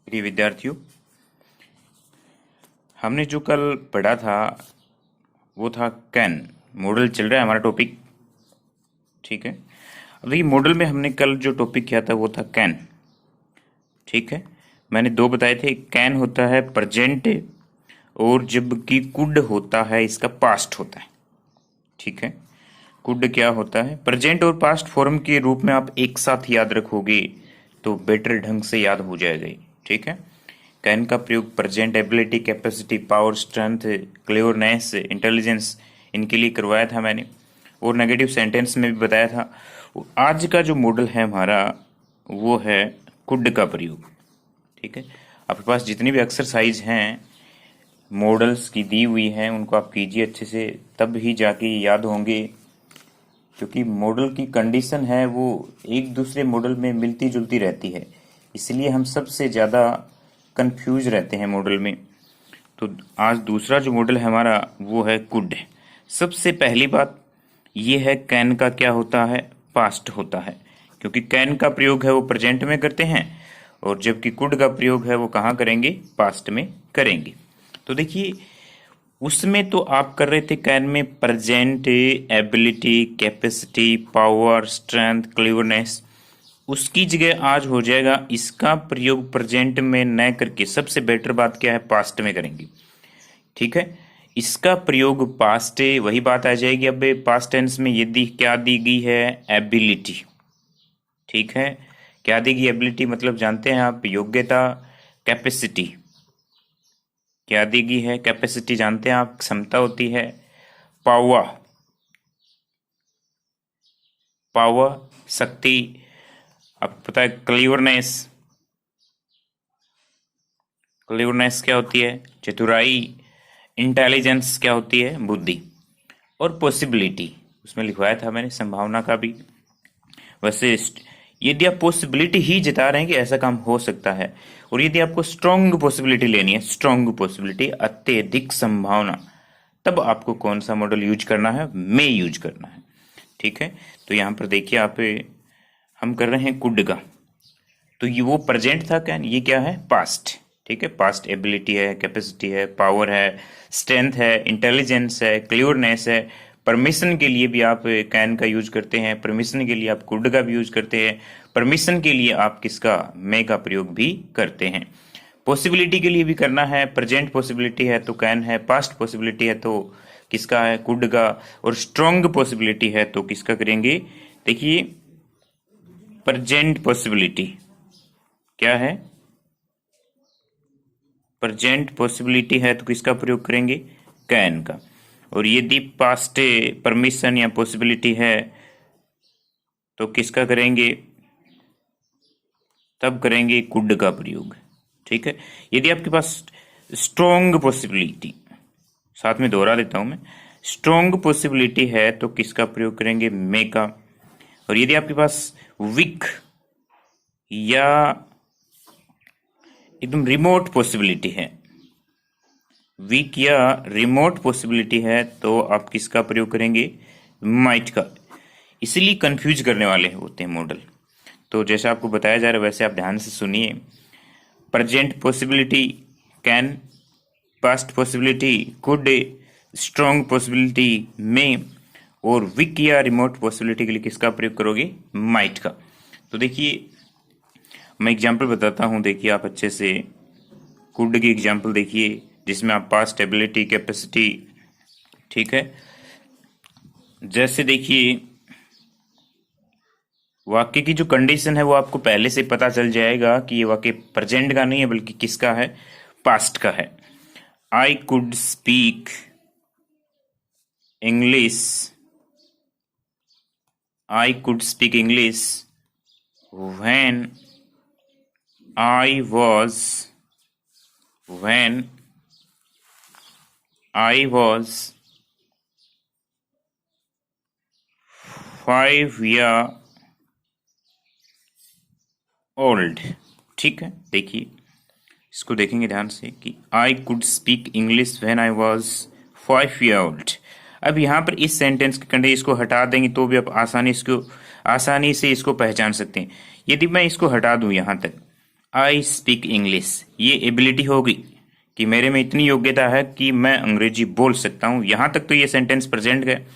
प्रिय विद्यार्थियों, हमने जो कल पढ़ा था वो था कैन। मॉडल चल रहा है हमारा टॉपिक, ठीक है। अब देखिए, मॉडल में हमने कल जो टॉपिक किया था वो था कैन, ठीक है। मैंने दो बताए थे, कैन होता है प्रेजेंट और जबकि कुड होता है इसका पास्ट होता है, ठीक है। कुड क्या होता है, प्रेजेंट और पास्ट फॉर्म के रूप में आप एक साथ याद रखोगे तो बेटर ढंग से याद हो जाएगा, ठीक है। कैन का प्रयोग present ability, capacity, power, strength, clearness, intelligence इनके लिए करवाया था मैंने, और नेगेटिव सेंटेंस में भी बताया था। आज का जो मॉडल है हमारा वो है कुड का प्रयोग, ठीक है। आपके पास जितनी भी एक्सरसाइज हैं मॉडल्स की दी हुई हैं उनको आप कीजिए अच्छे से, तब ही जाके याद होंगे, क्योंकि मॉडल की कंडीशन है वो एक दूसरे मॉडल में मिलती जुलती रहती है, इसलिए हम सबसे ज़्यादा कंफ्यूज रहते हैं मॉडल में। तो आज दूसरा जो मॉडल है हमारा वो है कुड। सबसे पहली बात ये है, कैन का क्या होता है, पास्ट होता है, क्योंकि कैन का प्रयोग है वो प्रेजेंट में करते हैं और जबकि कुड का प्रयोग है वो कहाँ करेंगे, पास्ट में करेंगे। तो देखिए, उसमें तो आप कर रहे थे कैन में present ability, capacity, power, strength, clearness, उसकी जगह आज हो जाएगा इसका प्रयोग प्रेजेंट में न करके सबसे बेटर बात क्या है, पास्ट में करेंगे, ठीक है। इसका प्रयोग पास्ट, वही बात आ जाएगी। अब पास्ट टेंस में यदि क्या दी गई है, एबिलिटी, ठीक है। क्या दी गई एबिलिटी मतलब जानते हैं आप, योग्यता। कैपेसिटी, क्या दी गई है, कैपेसिटी जानते हैं आप, क्षमता होती है। पावर, पावर शक्ति। आपको पता है क्लियरनेस, क्लियरनेस क्या होती है, चतुराई। इंटेलिजेंस क्या होती है, बुद्धि। और पॉसिबिलिटी, उसमें लिखवाया था मैंने संभावना का भी। वैसे यदि आप पॉसिबिलिटी ही जता रहे हैं कि ऐसा काम हो सकता है, और यदि आपको स्ट्रॉन्ग पॉसिबिलिटी लेनी है, स्ट्रॉन्ग पॉसिबिलिटी, अत्यधिक संभावना, तब आपको कौन सा मॉडल यूज करना है, में यूज करना है, ठीक है। तो यहाँ पर देखिए आप, हम कर रहे हैं कुड का, तो ये वो प्रेजेंट था कैन, ये क्या है, पास्ट, ठीक है। पास्ट एबिलिटी है, कैपेसिटी है, पावर है, स्ट्रेंथ है, इंटेलिजेंस है, क्लियरनेस है। परमिशन के लिए भी आप कैन का यूज करते हैं, परमिशन के लिए आप कुड का भी यूज करते हैं, परमिशन के लिए आप किसका, मे का प्रयोग भी करते हैं। पॉसिबिलिटी के लिए भी करना है, प्रेजेंट पॉसिबिलिटी है तो कैन है, पास्ट पॉसिबिलिटी है तो किसका है, कुड का, और स्ट्रॉन्ग पॉसिबिलिटी है तो किसका करेंगे। देखिए, प्रेजेंट पॉसिबिलिटी क्या है, प्रेजेंट पॉसिबिलिटी है तो किसका प्रयोग करेंगे, कैन का। और यदि पास्ट परमिशन या पॉसिबिलिटी है तो किसका करेंगे, तब करेंगे कुड का प्रयोग, ठीक है। यदि आपके पास स्ट्रॉन्ग पॉसिबिलिटी, साथ में दोहरा देता हूं मैं, स्ट्रॉन्ग पॉसिबिलिटी है तो किसका प्रयोग करेंगे, मे का। और यदि आपके पास वीक या एकदम रिमोट पॉसिबिलिटी है, वीक या रिमोट पॉसिबिलिटी है तो आप किसका प्रयोग करेंगे, माइट का। इसलिए कंफ्यूज करने वाले होते हैं मॉडल। तो जैसा आपको बताया जा रहा है वैसे आप ध्यान से सुनिए। Present possibility can, past possibility could, strong possibility में, और वीक या रिमोट पॉसिबिलिटी के लिए किसका प्रयोग करोगे, माइट का। तो देखिए, मैं एग्जाम्पल बताता हूं, देखिए आप अच्छे से। कुड की एग्जाम्पल देखिए जिसमें आप पास्ट एबिलिटी, कैपेसिटी, ठीक है। जैसे देखिए, वाक्य की जो कंडीशन है वो आपको पहले से पता चल जाएगा कि ये वाक्य प्रेजेंट का नहीं है बल्कि किसका है, पास्ट का है। I could speak English, I could speak English when I was, when I was 5 year old, ठीक है। देखिए, इसको देखेंगे ध्यान से कि I could speak English when I was 5 year old। अब यहाँ पर इस सेंटेंस के कंडे इसको हटा देंगे तो भी आप आसानी से इसको पहचान सकते हैं। यदि मैं इसको हटा दूं यहाँ तक, आई स्पीक इंग्लिश, ये एबिलिटी होगी कि मेरे में इतनी योग्यता है कि मैं अंग्रेजी बोल सकता हूँ। यहाँ तक तो ये सेंटेंस प्रेजेंट है,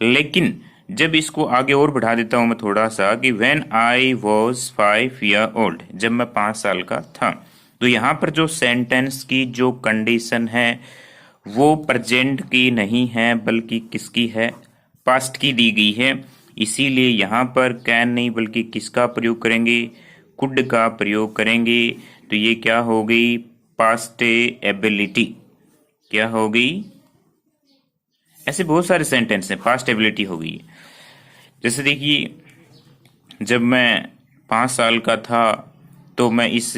लेकिन जब इसको आगे और बढ़ा देता हूँ मैं थोड़ा सा कि when I was 5 year old, जब मैं 5 साल का था, तो यहाँ पर जो सेंटेंस की जो कंडीशन है वो प्रेजेंट की नहीं है बल्कि किसकी है, पास्ट की दी गई है। इसीलिए यहाँ पर कैन नहीं बल्कि किसका प्रयोग करेंगे, कुड का प्रयोग करेंगे। तो ये क्या हो गई, पास्ट एबिलिटी। क्या हो गई, ऐसे बहुत सारे सेंटेंस हैं, पास्ट एबिलिटी हो गई। जैसे देखिए, जब मैं 5 साल का था तो मैं इस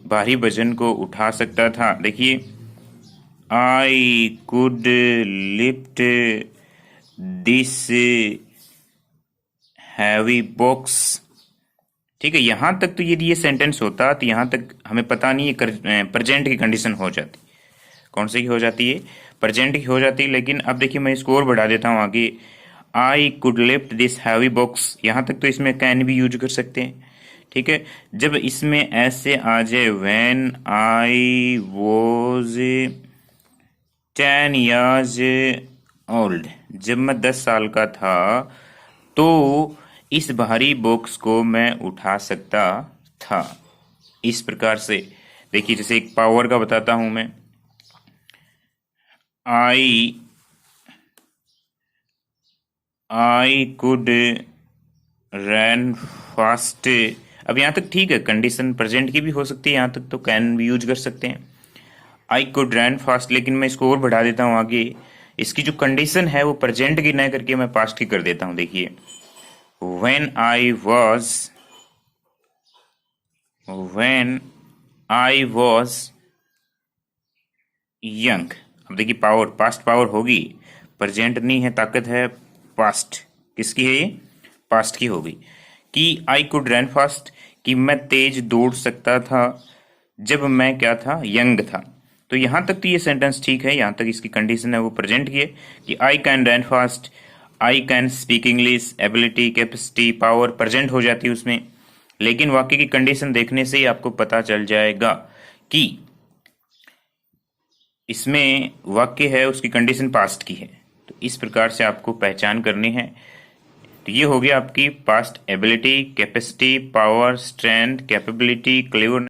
भारी वजन को उठा सकता था। देखिए, I could lift this heavy box. ठीक है, यहां तक तो यदि ये सेंटेंस होता तो यहां तक हमें पता नहीं है, प्रेजेंट की कंडीशन हो जाती। कौन सी की हो जाती है, प्रेजेंट की हो जाती है। लेकिन अब देखिए मैं इसको और बढ़ा देता हूं आगे, I could lift this heavy box, यहां तक तो इसमें कैन भी यूज कर सकते हैं। ठीक है, जब इसमें ऐसे आ जाए when I was 10 years old, जब मैं 10 साल का था तो इस भारी बॉक्स को मैं उठा सकता था। इस प्रकार से देखिए, जैसे एक पावर का बताता हूं मैं, आई कुड रन फास्ट। अब यहां तक ठीक है, कंडीशन प्रेजेंट की भी हो सकती है, यहां तक तो कैन भी यूज कर सकते हैं। आई कुड रन फास्ट, लेकिन मैं इसको और बढ़ा देता हूं आगे, इसकी जो कंडीशन है वो प्रेजेंट की न करके मैं पास्ट की कर देता हूं। देखिए, व्हेन आई वॉज यंग। अब देखिए, पावर पास्ट पावर होगी, प्रेजेंट नहीं है, ताकत है पास्ट। किसकी है ये, पास्ट की होगी। कि आई कुड रन फास्ट, कि मैं तेज दौड़ सकता था जब मैं क्या था, यंग था। तो यहां तक तो ये सेंटेंस ठीक है, यहां तक इसकी कंडीशन है वो प्रेजेंट की है कि I can run fast, I can speak English, ability, capacity, power present हो जाती है उसमें। लेकिन वाक्य की कंडीशन देखने से ही आपको पता चल जाएगा कि इसमें वाक्य है उसकी कंडीशन पास्ट की है। तो इस प्रकार से आपको पहचान करनी है। तो ये हो गया आपकी past ability, capacity, power, strength, capability, clever